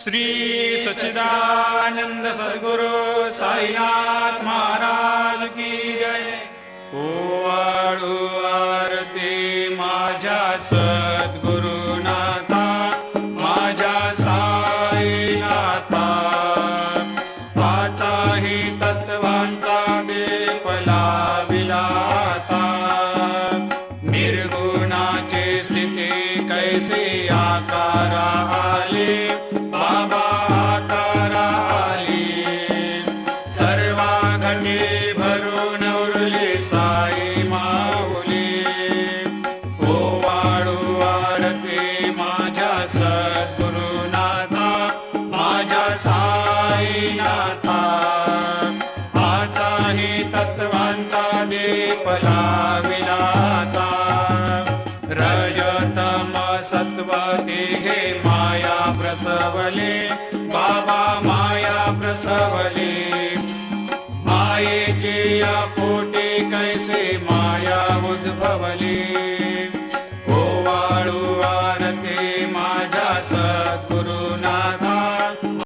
श्री सच्चिदानंद सद्गुरु साईनाथ महाराज की जय। ओवाळू आरती माझ्या सद्गुरुनाथा, माझ्या साईनाथा, पाचाही तत्वांचा दीप लाविला आता। निर्गुणाची स्थिती कैसे आकारा आले, बाबा आकारा आली। सर्वा घटे भरून उरली साई माऊली। ओवाळू आरती माझ्या सद्गुरुनाथा, माझ्या साईनाथा, आताही तत्वांचा दीप लाविला आता। रजतम सत्व तिघे माया प्रसवले, बाबा माया प्रसवले। मायेची या पोटी कैसे माया उद्भवली।